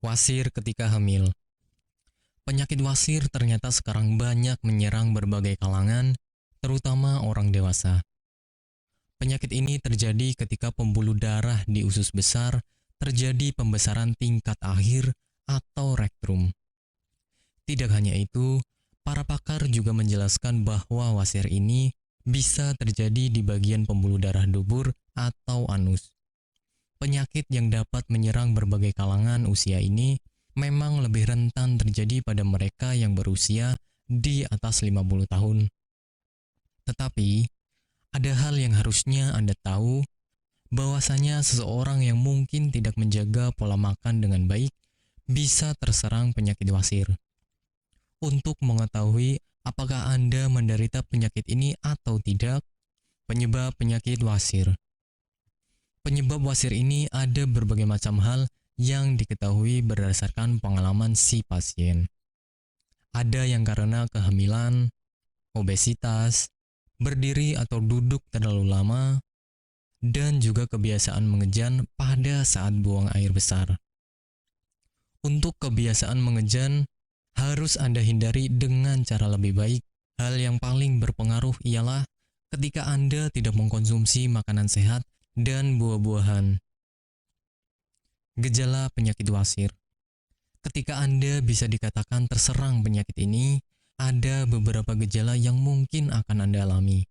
Wasir ketika hamil. Penyakit wasir ternyata sekarang banyak menyerang berbagai kalangan, terutama orang dewasa. Penyakit ini terjadi ketika pembuluh darah di usus besar terjadi pembesaran tingkat akhir atau rektrum. Tidak hanya itu, para pakar juga menjelaskan bahwa wasir ini bisa terjadi di bagian pembuluh darah dubur atau anus. Penyakit yang dapat menyerang berbagai kalangan usia ini memang lebih rentan terjadi pada mereka yang berusia di atas 50 tahun. Tetapi, ada hal yang harusnya Anda tahu, bahwasanya seseorang yang mungkin tidak menjaga pola makan dengan baik bisa terserang penyakit wasir. Untuk mengetahui apakah Anda menderita penyakit ini atau tidak, penyebab penyakit wasir. Penyebab wasir ini ada berbagai macam hal yang diketahui berdasarkan pengalaman si pasien. Ada yang karena kehamilan, obesitas, berdiri atau duduk terlalu lama, dan juga kebiasaan mengejan pada saat buang air besar. Untuk kebiasaan mengejan, harus Anda hindari dengan cara lebih baik. Hal yang paling berpengaruh ialah ketika Anda tidak mengkonsumsi makanan sehat dan buah-buahan. Gejala penyakit wasir. Ketika Anda bisa dikatakan terserang penyakit ini, ada beberapa gejala yang mungkin akan Anda alami.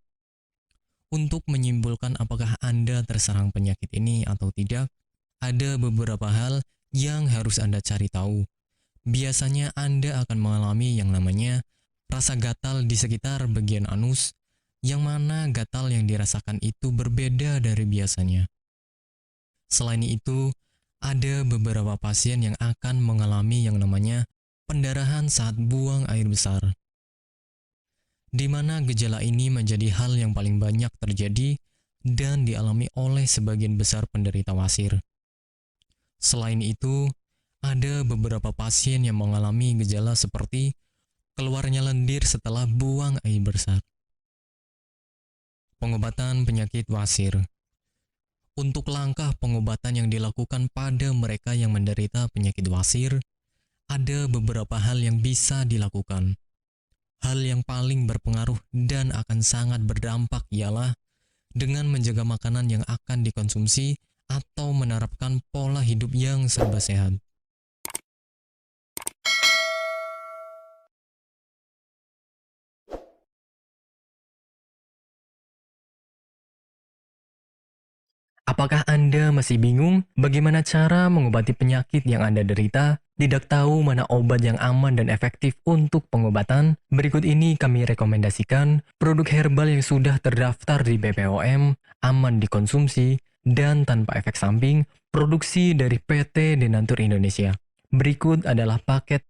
Untuk menyimpulkan apakah Anda terserang penyakit ini atau tidak, ada beberapa hal yang harus Anda cari tahu. Biasanya Anda akan mengalami yang namanya rasa gatal di sekitar bagian anus, yang mana gatal yang dirasakan itu berbeda dari biasanya. Selain itu, ada beberapa pasien yang akan mengalami yang namanya pendarahan saat buang air besar, di mana gejala ini menjadi hal yang paling banyak terjadi dan dialami oleh sebagian besar penderita wasir. Selain itu, ada beberapa pasien yang mengalami gejala seperti keluarnya lendir setelah buang air besar. Pengobatan penyakit wasir. Untuk langkah pengobatan yang dilakukan pada mereka yang menderita penyakit wasir, ada beberapa hal yang bisa dilakukan. Hal yang paling berpengaruh dan akan sangat berdampak ialah dengan menjaga makanan yang akan dikonsumsi atau menerapkan pola hidup yang serba sehat. Apakah Anda masih bingung bagaimana cara mengobati penyakit yang Anda derita? Tidak tahu mana obat yang aman dan efektif untuk pengobatan? Berikut ini kami rekomendasikan produk herbal yang sudah terdaftar di BPOM, aman dikonsumsi, dan tanpa efek samping, produksi dari PT Denatur Indonesia. Berikut adalah paket.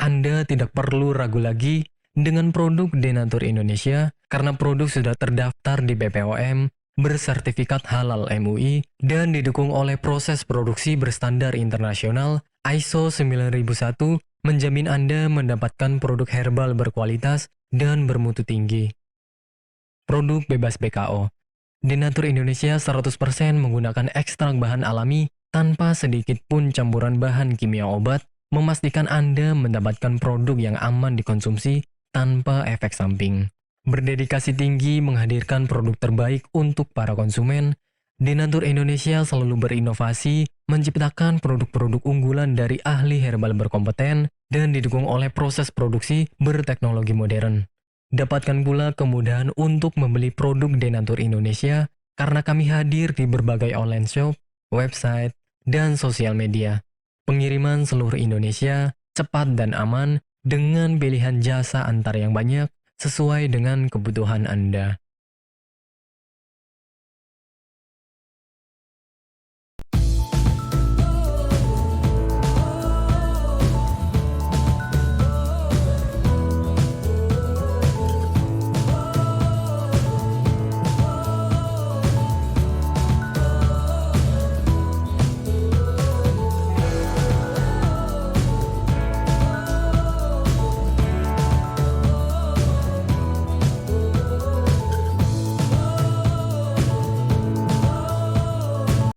Anda tidak perlu ragu lagi dengan produk Denatur Indonesia karena produk sudah terdaftar di BPOM, bersertifikat halal MUI, dan didukung oleh proses produksi berstandar internasional ISO 9001, menjamin Anda mendapatkan produk herbal berkualitas dan bermutu tinggi. Produk bebas BKO. Denatur Indonesia 100% menggunakan ekstrak bahan alami tanpa sedikit pun campuran bahan kimia obat, memastikan Anda mendapatkan produk yang aman dikonsumsi tanpa efek samping. Berdedikasi tinggi menghadirkan produk terbaik untuk para konsumen, Denatur Indonesia selalu berinovasi, menciptakan produk-produk unggulan dari ahli herbal berkompeten dan didukung oleh proses produksi berteknologi modern. Dapatkan pula kemudahan untuk membeli produk Denatur Indonesia karena kami hadir di berbagai online shop, website, dan sosial media. Pengiriman seluruh Indonesia, cepat dan aman, dengan pilihan jasa antar yang banyak, sesuai dengan kebutuhan Anda.